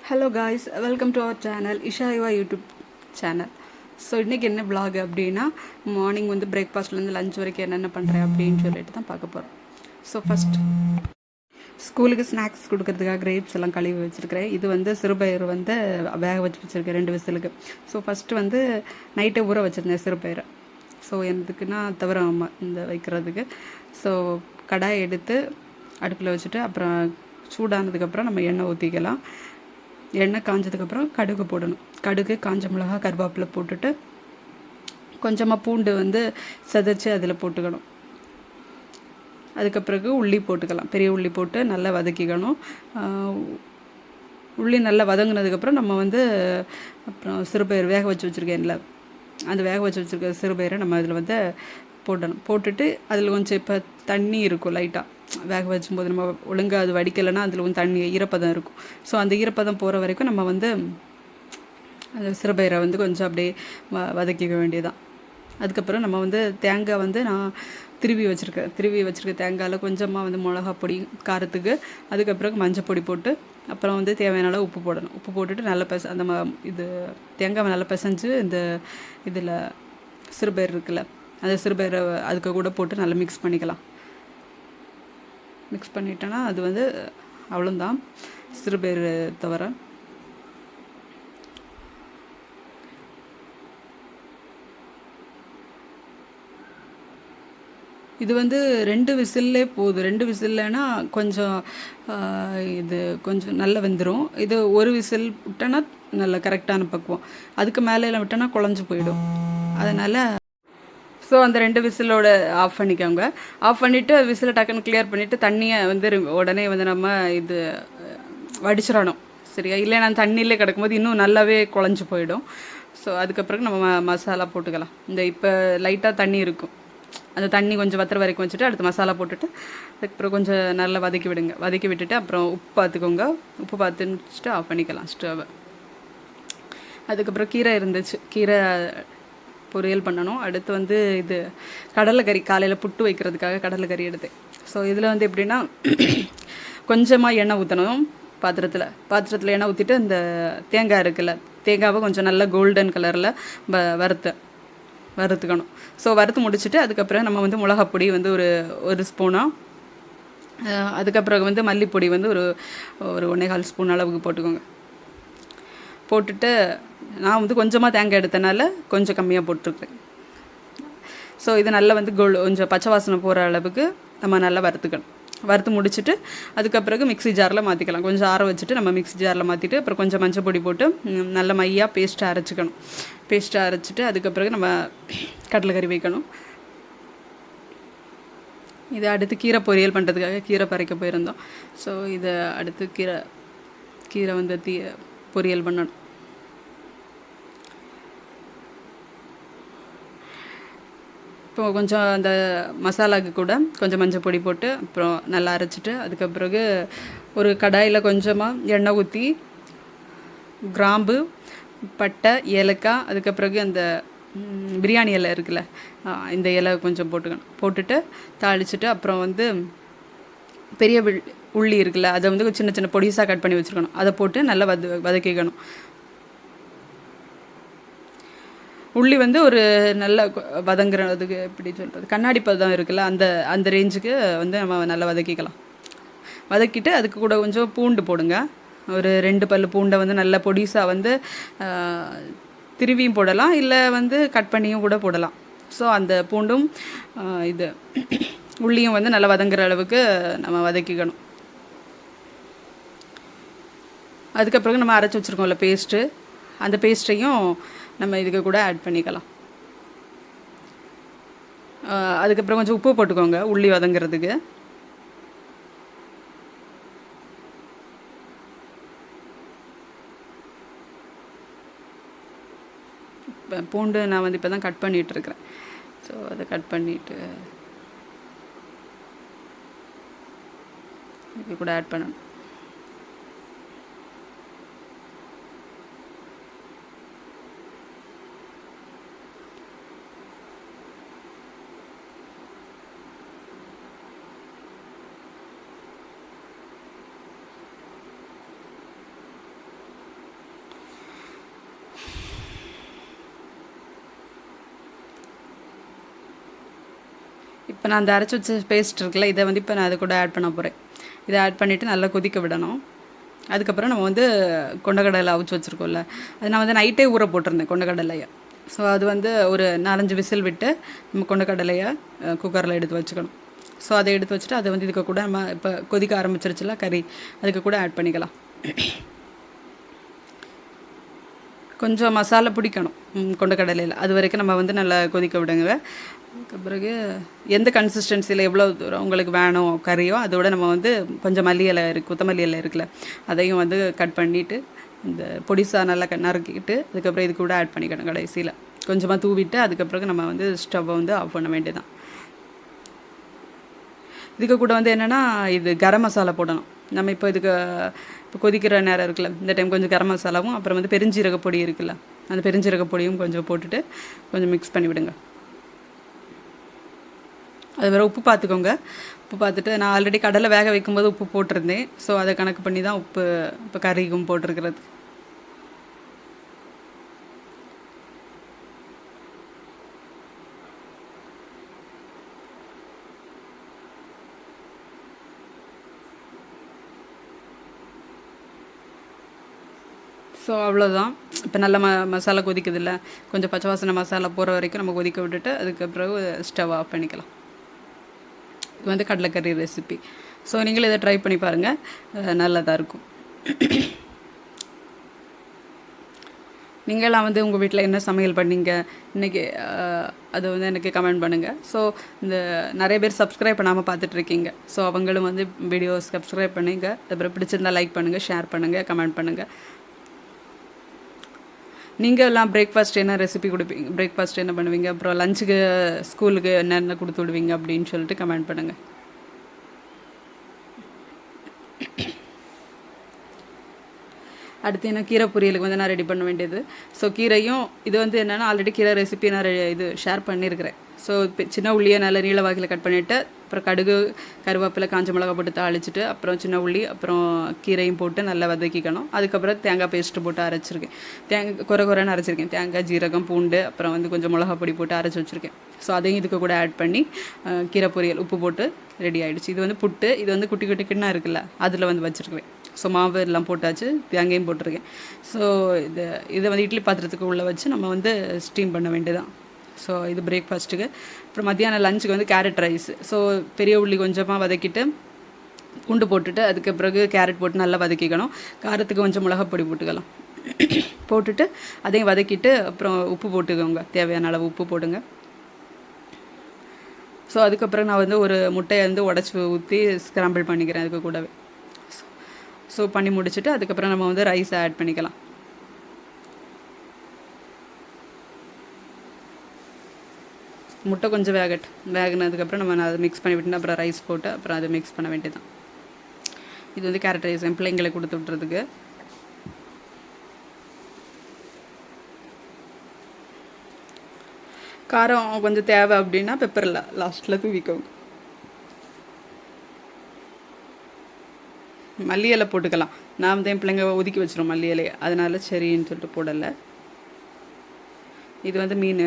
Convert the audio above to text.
Hello guys, welcome to our channel இஷாயுவா YouTube channel. So இன்றைக்கி என்ன vlog அப்படின்னா, மார்னிங் வந்து பிரேக்ஃபாஸ்ட்லேருந்து லஞ்ச் வரைக்கும் என்னென்ன பண்ணுறேன் அப்படின்னு சொல்லிட்டு தான் பார்க்க போகிறோம். ஸோ ஃபஸ்ட் ஸ்கூலுக்கு ஸ்நாக்ஸ் கொடுக்கறதுக்காக கிரேப்ஸ் எல்லாம் கழுவி வச்சுருக்கிறேன். இது வந்து சிறுபயிறு வந்து வேக வச்சு வச்சுருக்கேன் 2 விசிலுக்கு. ஸோ ஃபஸ்ட்டு வந்து நைட்டே ஊற வச்சுருந்தேன் சிறுபயிரை. ஸோ எதுக்குன்னா தவிர இந்த வைக்கிறதுக்கு. ஸோ கடாயை எடுத்து அடுப்பில் வச்சுட்டு அப்புறம் சூடானதுக்கப்புறம் நம்ம எண்ணெய் ஊற்றிக்கலாம். எண்ணெய் காஞ்சதுக்கப்புறம் கடுகு போடணும். கடுகு, காஞ்ச மிளகா, கருவேப்பிலை போட்டுட்டு கொஞ்சமாக பூண்டு வந்து சிதைச்சி அதில் போட்டுக்கணும். அதுக்கு பிறகு உள்ளி போட்டுக்கலாம். பெரிய உள்ளி போட்டு நல்லா வதக்கிக்கணும். உள்ளி நல்லா வதங்கினதுக்கப்புறம் நம்ம வந்து அப்புறம் சிறுபயிறு வேக வச்சு வச்சுருக்கேன்ல, அந்த வேக வச்சு வச்சுருக்க சிறுபயிரை நம்ம அதில் வந்து போடணும். போட்டுட்டு அதில் கொஞ்சம் இப்போ தண்ணி இருக்கும் லைட்டாக. வேக வச்சும்போது நம்ம ஒழுங்காக அது வடிக்கலைன்னா அதில் கொஞ்சம் தண்ணி ஈரப்பதம் இருக்கும். ஸோ அந்த ஈரப்பதம் போகிற வரைக்கும் நம்ம வந்து அந்த சிறுபயிரை வந்து கொஞ்சம் அப்படியே வதக்கிக்க வேண்டியதான். அதுக்கப்புறம் நம்ம வந்து தேங்காய் வந்து நான் திருவி வச்சுருக்க தேங்காயில் கொஞ்சமாக வந்து மிளகா பொடி காரத்துக்கு, அதுக்கப்புறம் மஞ்சள் பொடி போட்டு அப்புறம் வந்து தேவையான அளவு உப்பு போடணும். உப்பு போட்டுட்டு நல்லா அந்த இது தேங்காவை நல்லா பிசைஞ்சு இந்த இதில் சிறுபயிறு இருக்குல்ல, அந்த சிறுபயிரை அதுக்கு கூட போட்டு நல்லா மிக்ஸ் பண்ணிக்கலாம். மிக்ஸ் பண்ணிட்டோன்னா அது வந்து அவ்வளோதான் சிறுபயிறு தவிர. இது வந்து 2 விசில்லே போதும். 2 விசில்லைனா கொஞ்சம் இது கொஞ்சம் நல்லா வெந்துடும். இது 1 விசில் விட்டோன்னா நல்ல கரெக்டான பக்குவம். அதுக்கு மேலே விட்டோன்னா குழஞ்சி போயிடும். அதனால் ஸோ அந்த 2 விசிலோட ஆஃப் பண்ணிக்கோங்க. ஆஃப் பண்ணிவிட்டு விசிலை டக்குன்னு கிளியர் பண்ணிவிட்டு தண்ணியை வந்து உடனே வந்து நம்ம இது வடிச்சிடணும். சரியா? இல்லை நான் தண்ணியிலே கிடக்கும்போது இன்னும் நல்லாவே குழஞ்சி போயிடும். ஸோ அதுக்கப்புறம் நம்ம மசாலா போட்டுக்கலாம். இந்த இப்போ லைட்டாக தண்ணி இருக்கும், அந்த தண்ணி கொஞ்சம் வத்துற வரைக்கும் வச்சுட்டு அடுத்து மசாலா போட்டுட்டு அதுக்கப்புறம் கொஞ்சம் நல்லா வதக்கி விடுங்க. வதக்கி விட்டுட்டு அப்புறம் உப்பு பார்த்துக்கோங்க. உப்பு பார்த்துட்டு ஆஃப் பண்ணிக்கலாம் ஸ்டவ்வை. அதுக்கப்புறம் கீரை இருந்துச்சு, கீரை பொரியல் பண்ணணும். அடுத்து வந்து இது கடலைக்கறி, காலையில் புட்டு வைக்கிறதுக்காக கடலைக்கறி எடுத்தேன். ஸோ இதில் வந்து எப்படின்னா கொஞ்சமாக எண்ணெய் ஊற்றணும். பாத்திரத்தில் எண்ணெய் ஊற்றிட்டு இந்த தேங்காய் இருக்குல்ல, தேங்காவை கொஞ்சம் நல்லா கோல்டன் கலரில் வறுத்துக்கணும். ஸோ வறுத்து முடிச்சுட்டு அதுக்கப்புறம் நம்ம வந்து மிளகாப்பொடி வந்து ஒரு ஸ்பூனாக, அதுக்கப்புறம் வந்து மல்லிப்பொடி வந்து ஒரு 1.25 ஸ்பூன் அளவுக்கு போட்டுக்கோங்க. போட்டுட்டு நான் வந்து கொஞ்சமாக தேங்காய் எடுத்தனால கொஞ்சம் கம்மியாக போட்டிருக்கேன். ஸோ இது நல்லா வந்து கொஞ்சம் பச்சை வாசனை போகிற அளவுக்கு நம்ம நல்லா வறுத்துக்கணும். வறுத்து முடிச்சுட்டு அதுக்கப்புறம் மிக்ஸி ஜாரில் மாற்றிக்கலாம். கொஞ்சம் ஆற வச்சுட்டு நம்ம மிக்ஸி ஜாரில் மாற்றிட்டு அப்புறம் கொஞ்சம் மஞ்சள் பொடி போட்டு நல்ல மையாக பேஸ்ட்டாக அரைச்சிக்கணும். பேஸ்ட்டாக அரைச்சிட்டு அதுக்கப்புறம் நம்ம கடலைக்கறி வைக்கணும். இதை அடுத்து கீரை பொரியல் பண்ணுறதுக்காக கீரை பறிக்க போயிருந்தோம். ஸோ இதை அடுத்து கீரை வந்து பொரியல் பண்ணணும். இப்போ கொஞ்சம் அந்த மசாலாவுக்கு கூட கொஞ்சம் மஞ்சள் பொடி போட்டு அப்புறம் நல்லா அரைச்சிட்டு அதுக்கப்புறம் ஒரு கடாயில் கொஞ்சமாக எண்ணெய் ஊற்றி கிராம்பு, பட்டை, ஏலக்காய், அதுக்கப்புறம் அந்த பிரியாணி இலை இருக்குல்ல, இந்த இலை கொஞ்சம் போட்டுட்டு தாளிச்சிட்டு அப்புறம் வந்து பெரிய உள்ளி இருக்குல்ல, அதை வந்து சின்ன சின்ன பொடிசாக கட் பண்ணி வச்சுருக்கணும். அதை போட்டு நல்லா வதக்கிக்கணும். உள்ளி வந்து ஒரு நல்ல வதங்குறதுக்கு எப்படி சொல்கிறது, கண்ணாடி பதம் இருக்குல்ல, அந்த ரேஞ்சுக்கு வந்து நம்ம நல்லா வதக்கிக்கலாம். வதக்கிட்டு அதுக்கு கூட கொஞ்சம் பூண்டு போடுங்க. ஒரு 2 பல்லு பூண்டை வந்து நல்ல பொடிசாக வந்து திருவியும் போடலாம், இல்லை வந்து கட் பண்ணியும் கூட போடலாம். ஸோ அந்த பூண்டும் இது உள்ளியும் வந்து நல்லா வதங்குற அளவுக்கு நம்ம வதக்கிக்கணும். அதுக்கப்புறம் நம்ம அரைச்சி வச்சுருக்கோம்ல பேஸ்ட்டு, அந்த பேஸ்ட்டையும் நம்ம இதுக்கு கூட ஆட் பண்ணிக்கலாம். அதுக்கப்புறம் கொஞ்சம் உப்பு போட்டுக்கோங்க உள்ளி வதங்கிறதுக்கு. பூண்டு நான் வந்து இப்போ தான் கட் பண்ணிகிட்ருக்கிறேன். ஸோ அதை கட் பண்ணிவிட்டு இது கூட ஆட் பண்ணணும். இப்போ நான் அந்த அரைச்சி வச்ச பேஸ்ட் இருக்குல்ல, இதை வந்து இப்போ நான் அது கூட ஆட் பண்ண போகிறேன். இதை ஆட் பண்ணிவிட்டு நல்லா கொதிக்க விடணும். அதுக்கப்புறம் நம்ம வந்து கொண்டக்கடலை அவிச்சு வச்சுருக்கோம்ல, அது நான் வந்து நைட்டே ஊற போட்டிருந்தேன் கொண்டக்கடலையை. ஸோ அது வந்து ஒரு 4-5 விசில் விட்டு நம்ம கொண்டக்கடலையை குக்கரில் எடுத்து வச்சுக்கணும். ஸோ அதை எடுத்து வச்சுட்டு அதை வந்து இதுக்கு கூட நம்ம இப்போ கொதிக்க ஆரம்பிச்சிருச்சுல கறி, அதுக்கு கூட ஆட் பண்ணிக்கலாம். கொஞ்சம் மசாலா பிடிக்கணும் கொண்டக்கடலையில், அது வரைக்கும் நம்ம வந்து நல்லா கொதிக்க விடுங்க. அதுக்கு பிறகு எந்த கன்சிஸ்டன்சியில் எவ்வளோ தூரம் உங்களுக்கு வேணும் கறியோ அதோட நம்ம வந்து கொஞ்சம் மல்லி இலை கொத்தமல்லி இலை இருக்குல்ல, அதையும் வந்து கட் பண்ணிவிட்டு இந்த பொடிசாக நல்லா நறுக்கிட்டு அதுக்கப்புறம் இது கூட ஆட் பண்ணிக்கணும். கடைசியில் கொஞ்சமாக தூவிட்டு அதுக்கப்புறம் நம்ம வந்து ஸ்டவ்வை வந்து ஆஃப் பண்ண வேண்டியதான். இதுக்கு கூட வந்து என்னென்னா இது கரம் மசாலா போடணும். நம்ம இப்போ இப்போ கொதிக்கிற நேரம் இருக்குல்ல, இந்த டைம் கொஞ்சம் கரம் மசாலாவும் அப்புறம் வந்து பெருஞ்சீரக பொடி இருக்குல்ல, அந்த பெருஞ்சீரக பொடியும் கொஞ்சம் போட்டுட்டு கொஞ்சம் மிக்ஸ் பண்ணி விடுங்க. அது வேறு உப்பு பார்த்துக்கோங்க. உப்பு பார்த்துட்டு நான் ஆல்ரெடி கடலை வேக வைக்கும்போது உப்பு போட்டிருந்தேன். ஸோ அதை கணக்கு பண்ணி தான் உப்பு இப்போ கறிக்கும் போட்டிருக்கிறது. ஸோ அவ்வளோதான். இப்போ நல்ல மசாலா கொதிக்குதில்ல, கொஞ்சம் பச்சை வாசனை மசாலா போகிற வரைக்கும் நம்ம கொதிக்க விட்டுட்டு அதுக்கப்புறம் ஸ்டவ் ஆஃப் பண்ணிக்கலாம். இது வந்து கடலைக்கறி ரெசிபி. ஸோ நீங்களும் இதை ட்ரை பண்ணி பாருங்கள், நல்லதாக இருக்கும். நீங்களாம் வந்து உங்கள் வீட்டில் என்ன சமையல் பண்ணீங்க இன்றைக்கி, அதை வந்து எனக்கு கமெண்ட் பண்ணுங்கள். ஸோ இந்த நிறைய பேர் சப்ஸ்கிரைப் பண்ணாமல் பார்த்துட்ருக்கீங்க. ஸோ அவங்களும் வந்து வீடியோஸ் சப்ஸ்கிரைப் பண்ணுங்க. அப்புறம் பிடிச்சிருந்தால் லைக் பண்ணுங்கள், ஷேர் பண்ணுங்கள், கமெண்ட் பண்ணுங்கள். நீங்கள் எல்லாம் பிரேக்ஃபாஸ்ட் என்ன ரெசிபி கொடுப்பீங்க, பிரேக்ஃபாஸ்ட் என்ன பண்ணுவீங்க, அப்புறம் லஞ்சுக்கு ஸ்கூலுக்கு என்னென்ன கொடுத்து விடுவீங்க அப்படின்னு சொல்லிட்டு கமெண்ட் பண்ணுங்கள். அடுத்து என்ன கீரை பொரியலுக்கு வந்து நான் ரெடி பண்ண வேண்டியது. ஸோ கீரையும் இது வந்து என்னென்னா ஆல்ரெடி கீரை ரெசிபி நான் இது ஷேர் பண்ணியிருக்கிறேன். ஸோ சின்ன உள்ளியை நல்ல நீள வாக்கில் கட் பண்ணிவிட்டு அப்புறம் கடுகு கருவேப்பிலை காஞ்ச மிளகா போட்டு தாளிச்சிட்டு அப்புறம் சின்ன உள்ளி அப்புறம் கீரையும் போட்டு நல்லா வதக்கிக்கணும். அதுக்கப்புறம் தேங்காய் பேஸ்ட்டு போட்டு அரைச்சிருக்கேன். குறைன்னு அரைச்சிருக்கேன். தேங்காய், ஜீரகம், பூண்டு அப்புறம் வந்து கொஞ்சம் மிளகா பொடி போட்டு அரைச்சி வச்சுருக்கேன். ஸோ அதையும் இதுக்கு கூட ஆட் பண்ணி கீரை பொரியல் உப்பு போட்டு ரெடி ஆகிடுச்சு. இது வந்து புட்டு, இது வந்து குட்டி குட்டி கிண்ணா இருக்குல்ல அதில் வந்து வச்சுருக்குவேன். ஸோ மாவு எல்லாம் போட்டாச்சு, தேங்காயும் போட்டிருக்கேன். ஸோ இதை வந்து இட்லி பாத்திரத்துக்கு உள்ளே வச்சு நம்ம வந்து ஸ்டீம் பண்ண வேண்டியதான். ஸோ இது பிரேக்ஃபாஸ்ட்டுக்கு. அப்புறம் மத்தியானம் லஞ்சுக்கு வந்து கேரட் ரைஸ். ஸோ பெரிய உள்ளி கொஞ்சமாக வதக்கிட்டு பூண்டு போட்டுட்டு அதுக்கு பிறகு கேரட் போட்டு நல்லா வதக்கிக்கணும். காரத்துக்கு கொஞ்சம் மிளகாப்பொடி போட்டுக்கலாம். போட்டுட்டு அதையும் வதக்கிட்டு அப்புறம் உப்பு போட்டுக்கோங்க, தேவையான அளவு உப்பு போடுங்க. ஸோ அதுக்கப்புறம் நான் வந்து ஒரு முட்டையை வந்து உடச்சி ஊற்றி ஸ்க்ராம்பிள் பண்ணிக்கிறேன் அதுக்கு கூடவே. ஸோ பண்ணி முடிச்சுட்டு அதுக்கப்புறம் நம்ம வந்து ரைஸை ஆட் பண்ணிக்கலாம். முட்டை கொஞ்சம் வேகினதுக்கப்புறம் நம்ம அதை மிக்ஸ் பண்ணி விட்டுனா அப்புறம் ரைஸ் போட்டு அப்புறம் அதை மிக்ஸ் பண்ண வேண்டியதான். இது வந்து கேரட் ரைஸ் என் பிள்ளைங்களை கொடுத்து விட்றதுக்கு. காரம் கொஞ்சம் தேவை அப்படின்னா பெப்பர் லாஸ்ட்டில் தூவிக்கோங்க. மல்லி இலை போட்டுக்கலாம். நான் வந்து என் பிள்ளைங்க ஒதுக்கி வச்சிரும் மல்லி இலையை, அதனால சரின்னு சொல்லிட்டு போடலை. இது வந்து மீன்